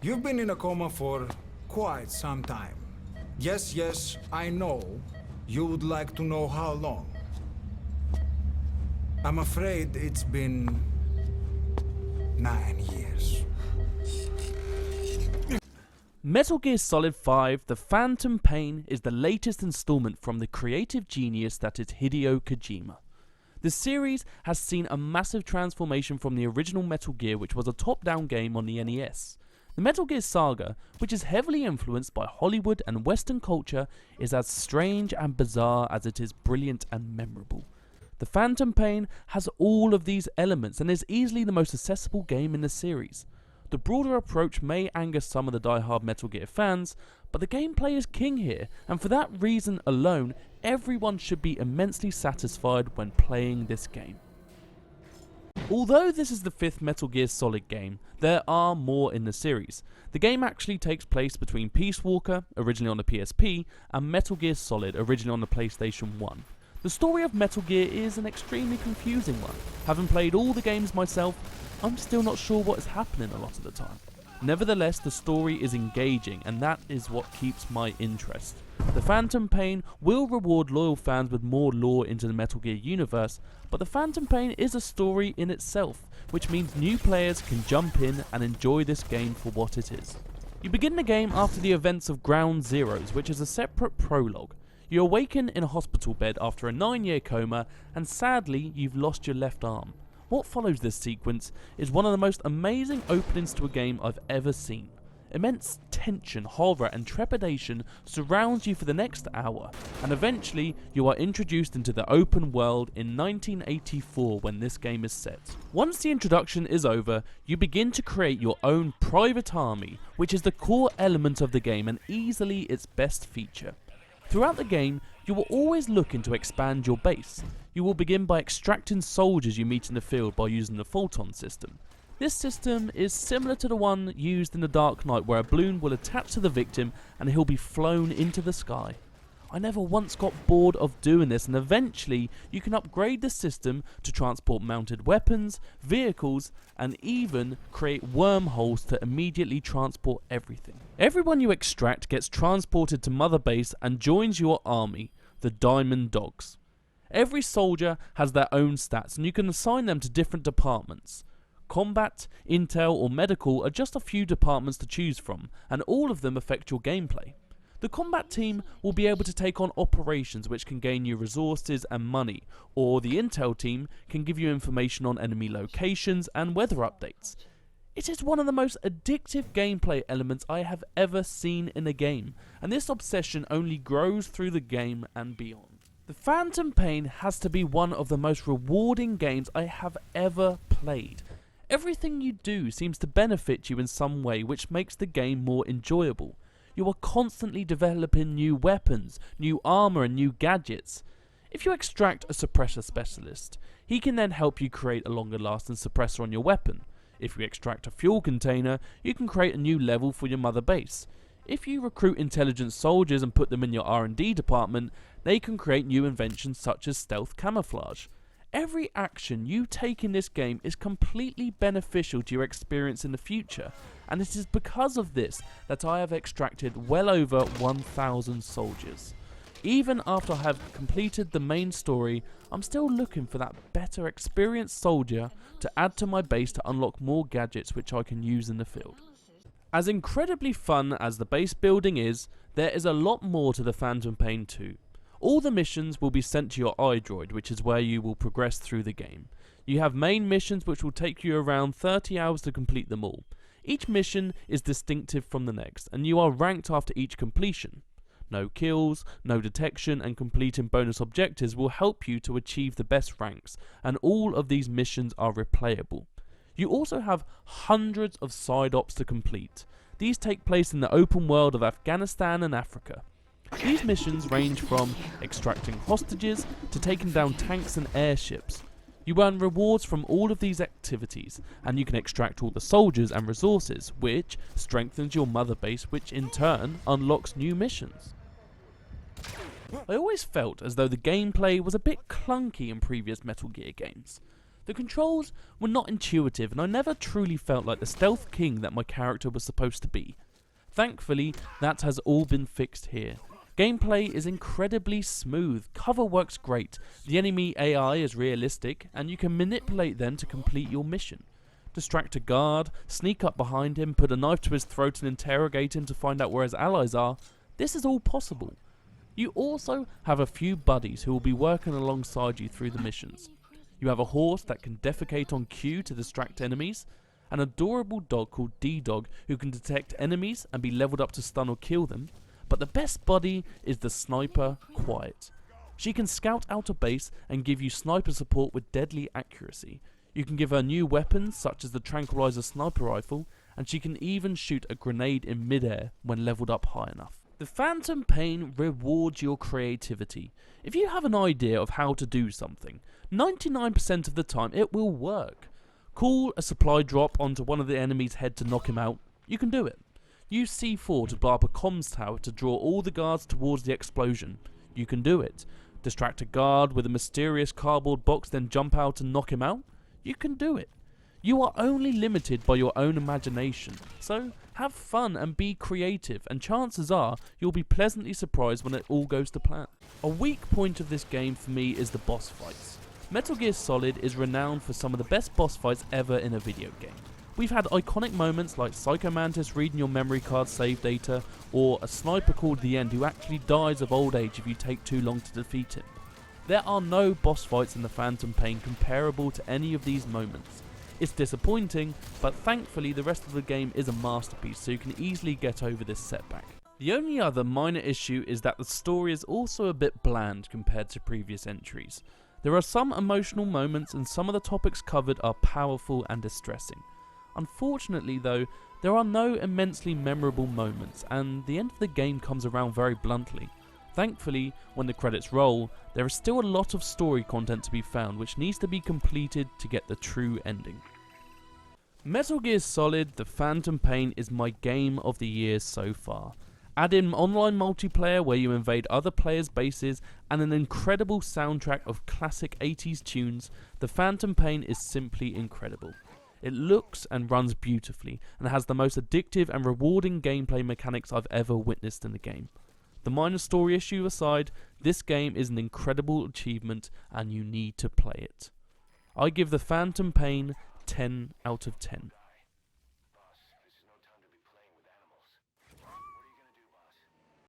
You've been in a coma for quite some time. Yes, I know. You would like to know how long. I'm afraid it's been 9 years. Metal Gear Solid 5 The Phantom Pain is the latest installment from the creative genius that is Hideo Kojima. The series has seen a massive transformation from the original Metal Gear, which was a top-down game on the NES. The Metal Gear saga, which is heavily influenced by Hollywood and Western culture, is as strange and bizarre as it is brilliant and memorable. The Phantom Pain has all of these elements and is easily the most accessible game in the series. The broader approach may anger some of the die-hard Metal Gear fans, but the gameplay is king here, and for that reason alone, everyone should be immensely satisfied when playing this game. Although this is the 5th Metal Gear Solid game, there are more in the series. The game actually takes place between Peace Walker, originally on the PSP, and Metal Gear Solid, originally on the PlayStation 1. The story of Metal Gear is an extremely confusing one. Having played all the games myself, I'm still not sure what is happening a lot of the time. Nevertheless, the story is engaging, and that is what keeps my interest. The Phantom Pain will reward loyal fans with more lore into the Metal Gear universe, but the Phantom Pain is a story in itself, which means new players can jump in and enjoy this game for what it is. You begin the game after the events of Ground Zeroes, which is a separate prologue. You awaken in a hospital bed after a 9-year coma, and sadly you've lost your left arm. What follows this sequence is one of the most amazing openings to a game I've ever seen. Immense tension, horror and trepidation surrounds you for the next hour, and eventually you are introduced into the open world in 1984 when this game is set. Once the introduction is over, you begin to create your own private army, which is the core element of the game and easily its best feature. Throughout the game, you will always looking to expand your base. You will begin by extracting soldiers you meet in the field by using the Photon system. This system is similar to the one used in The Dark Knight, where a balloon will attach to the victim and he'll be flown into the sky. I never once got bored of doing this, and eventually you can upgrade the system to transport mounted weapons, vehicles, and even create wormholes to immediately transport everything. Everyone you extract gets transported to Mother Base and joins your army, the Diamond Dogs. Every soldier has their own stats, and you can assign them to different departments. Combat, Intel, or Medical are just a few departments to choose from, and all of them affect your gameplay. The combat team will be able to take on operations which can gain you resources and money, or the Intel team can give you information on enemy locations and weather updates. It is one of the most addictive gameplay elements I have ever seen in a game, and this obsession only grows through the game and beyond. The Phantom Pain has to be one of the most rewarding games I have ever played. Everything you do seems to benefit you in some way, which makes the game more enjoyable. You are constantly developing new weapons, new armor and new gadgets. If you extract a suppressor specialist, he can then help you create a longer lasting suppressor on your weapon. If you extract a fuel container, you can create a new level for your mother base. If you recruit intelligent soldiers and put them in your R&D department, they can create new inventions such as stealth camouflage. Every action you take in this game is completely beneficial to your experience in the future, and it is because of this that I have extracted well over 1,000 soldiers. Even after I have completed the main story, I'm still looking for that better experienced soldier to add to my base to unlock more gadgets which I can use in the field. As incredibly fun as the base building is, there is a lot more to the Phantom Pain 2. All the missions will be sent to your iDroid, which is where you will progress through the game. You have main missions which will take you around 30 hours to complete them all. Each mission is distinctive from the next, and you are ranked after each completion. No kills, no detection, and completing bonus objectives will help you to achieve the best ranks, and all of these missions are replayable. You also have hundreds of side ops to complete. These take place in the open world of Afghanistan and Africa. These missions range from extracting hostages to taking down tanks and airships. You earn rewards from all of these activities, and you can extract all the soldiers and resources, which strengthens your mother base, which in turn unlocks new missions. I always felt as though the gameplay was a bit clunky in previous Metal Gear games. The controls were not intuitive, and I never truly felt like the stealth king that my character was supposed to be. Thankfully, that has all been fixed here. Gameplay is incredibly smooth, cover works great, the enemy AI is realistic, and you can manipulate them to complete your mission. Distract a guard, sneak up behind him, put a knife to his throat and interrogate him to find out where his allies are. This is all possible. You also have a few buddies who will be working alongside you through the missions. You have a horse that can defecate on cue to distract enemies, an adorable dog called D-Dog who can detect enemies and be leveled up to stun or kill them, but the best buddy is the sniper, Quiet. She can scout out a base and give you sniper support with deadly accuracy. You can give her new weapons such as the tranquilizer sniper rifle, and she can even shoot a grenade in midair when leveled up high enough. The Phantom Pain rewards your creativity. If you have an idea of how to do something, 99% of the time it will work. Call a supply drop onto one of the enemy's head to knock him out, you can do it. Use C4 to blow up a comms tower to draw all the guards towards the explosion, you can do it. Distract a guard with a mysterious cardboard box, then jump out and knock him out, you can do it. You are only limited by your own imagination, so have fun and be creative, and chances are you'll be pleasantly surprised when it all goes to plan. A weak point of this game for me is the boss fights. Metal Gear Solid is renowned for some of the best boss fights ever in a video game. We've had iconic moments like Psycho Mantis reading your memory card save data, or a sniper called The End who actually dies of old age if you take too long to defeat him. There are no boss fights in the Phantom Pain comparable to any of these moments. It's disappointing, but thankfully the rest of the game is a masterpiece, so you can easily get over this setback. The only other minor issue is that the story is also a bit bland compared to previous entries. There are some emotional moments, and some of the topics covered are powerful and distressing. Unfortunately though, there are no immensely memorable moments, and the end of the game comes around very bluntly. Thankfully, when the credits roll, there is still a lot of story content to be found which needs to be completed to get the true ending. Metal Gear Solid: The Phantom Pain is my game of the year so far. Add in online multiplayer where you invade other players' bases and an incredible soundtrack of classic 80s tunes, The Phantom Pain is simply incredible. It looks and runs beautifully and has the most addictive and rewarding gameplay mechanics I've ever witnessed in a game. The minor story issue aside, this game is an incredible achievement and you need to play it. I give The Phantom Pain 10 out of 10.